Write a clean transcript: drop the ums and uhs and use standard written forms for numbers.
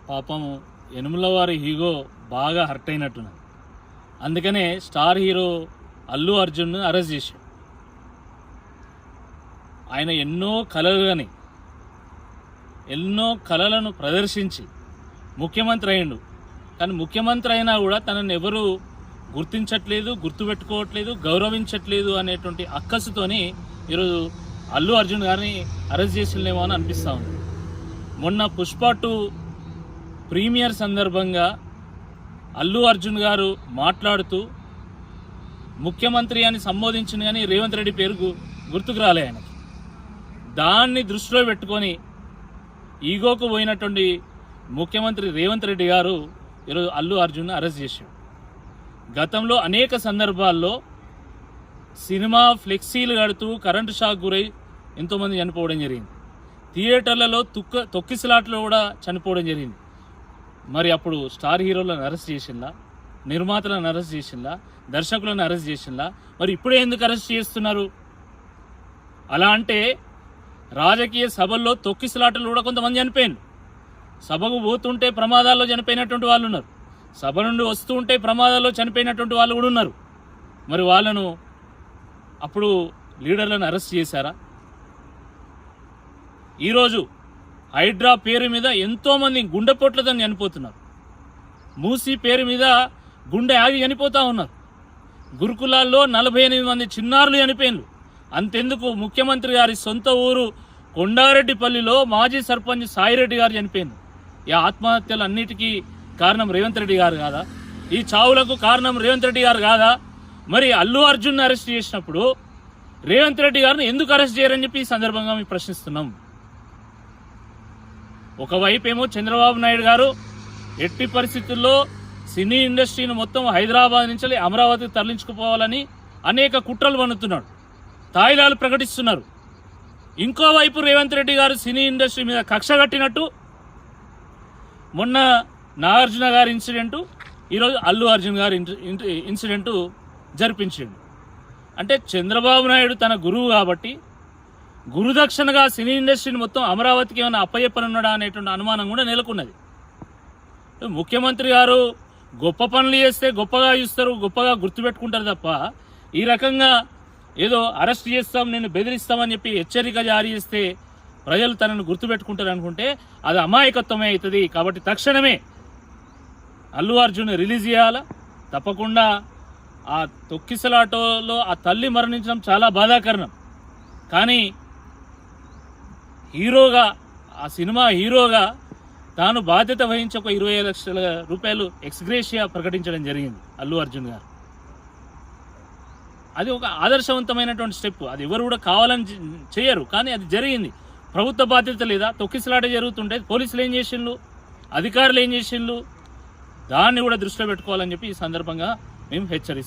పాపం యనుమల వారి హీగో బాగా హర్ట్ అయినట్టున్నది. అందుకనే స్టార్ హీరో అల్లు అర్జున్ను అరెస్ట్ చేశాడు. ఆయన ఎన్నో కళలను ప్రదర్శించి ముఖ్యమంత్రి అయ్యిండు. కానీ ముఖ్యమంత్రి అయినా కూడా తనని ఎవరు గుర్తించట్లేదు, గుర్తుపెట్టుకోవట్లేదు, గౌరవించట్లేదు అనేటువంటి అక్కసుతోని ఈరోజు అల్లు అర్జున్ గారిని అరెస్ట్ చేసిలేమో అని అనిపిస్తూ ఉంది. మొన్న పుష్ప 2 ప్రీమియర్ సందర్భంగా అల్లు అర్జున్ గారు మాట్లాడుతూ ముఖ్యమంత్రి అని సంబోధించిన కానీ రేవంత్ రెడ్డి పేరు గుర్తుకు రాలే ఆయనకి. దాన్ని దృష్టిలో పెట్టుకొని ఈగోకు పోయినటువంటి ముఖ్యమంత్రి రేవంత్ రెడ్డి గారు ఈరోజు అల్లు అర్జున్ అరెస్ట్ చేశాడు. గతంలో అనేక సందర్భాల్లో సినిమా ఫ్లెక్సీలు కడుతూ కరెంటు షాక్ గురై ఎంతోమంది చనిపోవడం జరిగింది. థియేటర్లలో తొక్కిసలాట్లో కూడా చనిపోవడం జరిగింది. మరి అప్పుడు స్టార్ హీరోలను అరెస్ట్ చేసిందా, నిర్మాతలను అరెస్ట్ చేసిందా, దర్శకులను అరెస్ట్ చేసిందా? మరి ఇప్పుడే ఎందుకు అరెస్ట్ చేస్తున్నారు? అలా అంటే రాజకీయ సభల్లో తొక్కిసలాటలు కూడా కొంతమంది చనిపోయారు. సభకు పోతుంటే ప్రమాదాల్లో చనిపోయినటువంటి వాళ్ళు ఉన్నారు, సభ నుండి వస్తూ ఉంటే ప్రమాదాల్లో చనిపోయినటువంటి వాళ్ళు కూడా ఉన్నారు. మరి వాళ్ళను అప్పుడు లీడర్లను అరెస్ట్ చేశారా? ఈరోజు హైడ్రా పేరు మీద ఎంతోమంది గుండెపోట్లతో చనిపోతున్నారు. మూసీ పేరు మీద గుండె ఆగి చనిపోతూ ఉన్నారు. గురుకులాల్లో 48 మంది చిన్నారులు చనిపోయినారు. అంతెందుకు ముఖ్యమంత్రి గారి సొంత ఊరు కొండారెడ్డిపల్లిలో మాజీ సర్పంచ్ సాయిరెడ్డి గారు చనిపోయినారు. ఈ ఆత్మహత్యలు అన్నిటికీ కారణం రేవంత్ రెడ్డి గారు కాదా? ఈ చావులకు కారణం రేవంత్ రెడ్డి గారు కాదా? మరి అల్లు అర్జున్ అరెస్ట్ చేసినప్పుడు రేవంత్ రెడ్డి గారిని ఎందుకు అరెస్ట్ చేయరని చెప్పి ఈ సందర్భంగా మేము ప్రశ్నిస్తున్నాం. ఒకవైపు ఏమో చంద్రబాబు నాయుడు గారు ఎట్టి పరిస్థితుల్లో సినీ ఇండస్ట్రీని మొత్తం హైదరాబాద్ నుంచి అమరావతికి తరలించుకుపోవాలని అనేక కుట్రలు పన్నుతున్నాడు, తాయిలాలు ప్రకటిస్తున్నారు. ఇంకోవైపు రేవంత్ రెడ్డి గారు సినీ ఇండస్ట్రీ మీద కక్ష కట్టినట్టు మొన్న నాగార్జున గారి ఇన్సిడెంటు, ఈరోజు అల్లు అర్జున్ గారి ఇన్సిడెంటు జరిపించిండు. అంటే చంద్రబాబు నాయుడు తన గురువు కాబట్టి గురుదక్షిణగా సినీ ఇండస్ట్రీని మొత్తం అమరావతికి ఏమైనా అప్పయ్యప్పనున్నాడా అనేటువంటి అనుమానం కూడా నెలకొన్నది. ముఖ్యమంత్రి గారు గొప్ప పనులు చేస్తే గొప్పగా చూస్తారు, గొప్పగా గుర్తుపెట్టుకుంటారు తప్ప ఈ రకంగా ఏదో అరెస్ట్ చేస్తాం, నేను బెదిరిస్తామని చెప్పి హెచ్చరిక జారీ చేస్తే ప్రజలు తనను గుర్తుపెట్టుకుంటారు అనుకుంటే అది అమాయకత్వమే అవుతుంది. కాబట్టి తక్షణమే అల్లు అర్జున్ రిలీజ్ చేయాలా. తప్పకుండా ఆ తొక్కిసలాటలో ఆ తల్లి మరణించడం చాలా బాధాకరణం. కానీ హీరోగా, ఆ సినిమా హీరోగా తాను బాధ్యత వహించి ఒక 25 లక్షల రూపాయలు ఎక్స్గ్రేషియా ప్రకటించడం జరిగింది అల్లు అర్జున్ గారు. అది ఒక ఆదర్శవంతమైనటువంటి స్టెప్. అది ఎవరు కూడా కావాలని చేయరు, కానీ అది జరిగింది. ప్రభుత్వ బాధ్యత లేదా? తొక్కిసలాట జరుగుతుంటే పోలీసులు ఏం చేసిండ్రు, అధికారులు ఏం చేసిండ్రు? దాన్ని కూడా దృష్టిలో పెట్టుకోవాలని చెప్పి ఈ సందర్భంగా మేము హెచ్చరిస్తాం.